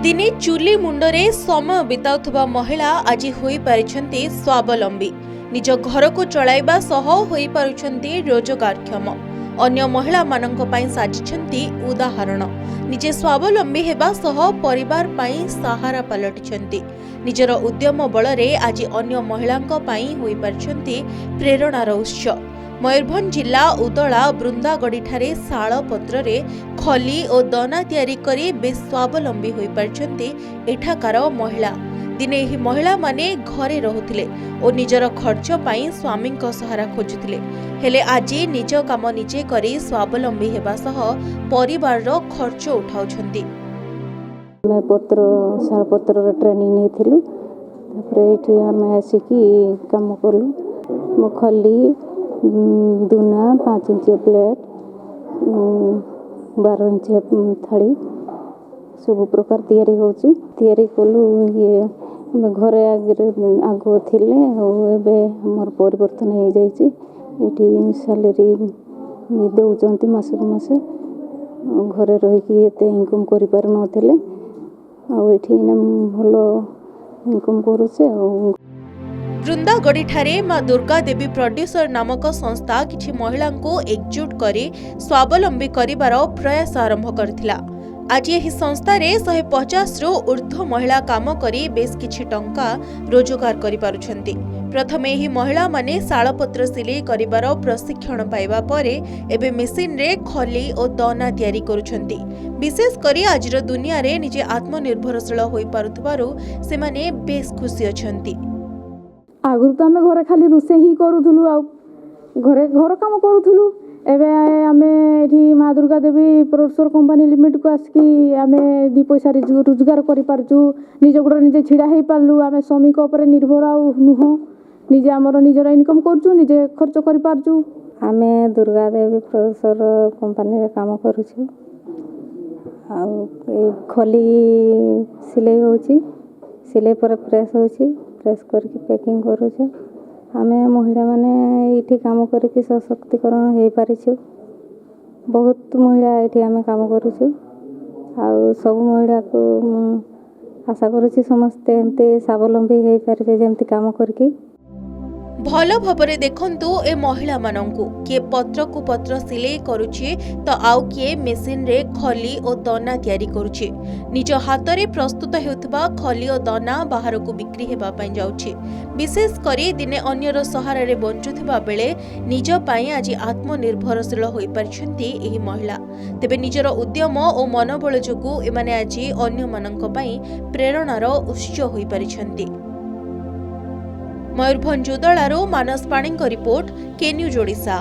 दिने चुली मुंडरे समय बिताउथुबा महिला आज होई पारिछन्ती स्वावलंबी। निज घर को चलाइबा सह होई पारुछन्ती रोजगारक्षम। अन्य महिला मानंक पई साजिछन्ती उदाहरण। निजे स्वावलंबी हेबा सह परिवार पई सहारा पलटिछन्ती। निजर उद्यम बलरे आज अन्य महिलांक पई होई पारिछन्ती प्रेरणार उत्स। मयूरभंज जिला उदला बृंदागढ़ी शाल पत्र खली और दना तैयारी करी बेस स्वावलंबी होई पारिछन्ती एठाकार महिला। दिने एही महिला माने घरे रहुथिले और निजर खर्च पाई स्वामी सहारा खोजुथिले। हेले आज निज काम निजे करी स्वावलंबी हेबा सह परिवार खर्च उठाउछन्ती। मैं शाल पत्र ट्रेनिंग नेथिलु तापर एठी हम आसिकी काम कलु। मो खली दुना 5 इंच प्लेट 12 इंच थाली सब प्रकार तैयारी होचु। तैयारी कलु ये घरे आगो थिले एबे हमर परिवर्तन हो जाइछि। एठी सैलरी दउचंती मासक मासे घरे रही कि एते इनकम करि पार नथिले आ एठी भलो इनकम करूछे। बृंदागढ़ी ठारे मां दुर्गा देवी प्रोड्यूसर नामक संस्था किछि महिला को एकजुट करी स्वावलंबी करिवार प्रयास आरंभ करथिला। आज एही संस्था रे 150 रु ऊर्ध्व महिला काम करी बेस किछि टंका रोजगार करि पारुछन्ती। प्रथमे एही महिला माने शालपत्र सिलाई करिवार प्रशिक्षण पाइबा परे एबे मेसिन रे खली और दना तैयारी करूछन्ती। विशेष करी आजिर दुनिया रे निजे आत्मनिर्भरशील होई पारुथबारु से माने बेस खुशी अछन्ती। आगुर तो आम घरे खाली रोसे ही करूथुलु आ घरे घर काम करूथुलु। एबे आमे एठी माँ Durga Devi producer company limited को आसकी आमे दी पैसा रोजगार करि पारजु। निज गोड़ निजे छिड़ा हेई पारलु। आमे श्रमिक ऊपर निर्भर आ नुह निजे आमर निजर इनकम करजु निजे खर्च करि पारजु। आमे दुर्गा देवी प्रोड्यूसर कंपनी रे काम करूछु। आ खली सिलाई होची सिलाई पर प्रेस होची प्रेस करके पैकिंग करूछु। आमे महिला माने एठी काम करके सशक्तिकरण हो पारिछु। बहुत महिला एठी आमे काम करूछु आ सब महिला को आशा करूछि समस्त एमते स्वावलंबी हो पारबे जेमति काम करके। भलो भाबरे देखंतु ए महिला मानंकु के पत्र को पत्र सिलाई करूछि तो आउ के मेसिन रे खली और दना तैयारी करूछि। निज हाथ रे प्रस्तुत हेउथबा खली और दना बाहर को बिक्री हेबा पई जाउछि। विशेष करी दिने अन्यर सहारा रे बंचुथबा बेले निज पई आज आत्मनिर्भरशील होई पारिछन्ती एही महिला। तेबे निजर उद्यम और मनोबल जोगु एमाने आज अन्य मानंक पई प्रेरणार उत्स होई पारिछन्ती। मयूरभंज उदलारू मानस पाणीଙ୍କ रिपोर्ट के न्यूज ओडिशा।